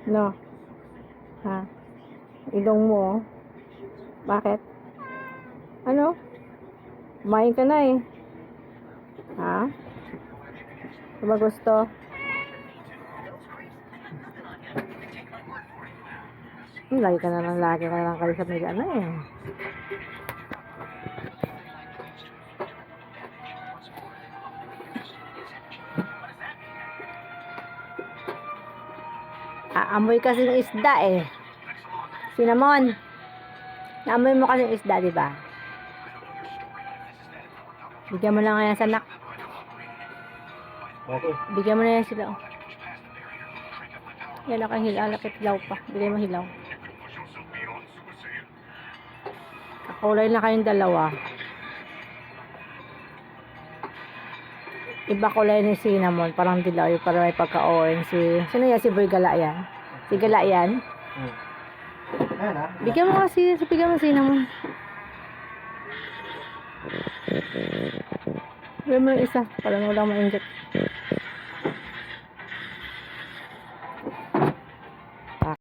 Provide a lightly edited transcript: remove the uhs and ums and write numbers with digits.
No. Ha? Ilong mo. Oh. Bakit? Ano? Kumain ka na eh. Ha? Di ba gusto? Lagi ka na lang kayo sa may ano eh. Aamoy kasi ng isda eh. Cinnamon. Naamoy mo kasi ng isda, di ba? Bigyan mo lang nga yan sa anak. Okay. Bigyan mo na yan sila. Oh. Yan ako alakit hilaw pa. Bigyan mo hilaw. Kakulay na kayong dalawa. Iba kulay ni cinnamon. Parang dilaw. Parang may pagka-orange. Sino yan? Si Boy Gala yan? Si Gala yan? Ayan ha. Bigyan mo kasi. Bigyan mo cinnamon. Bigyan mo yung isa. Parang walang ma-inject.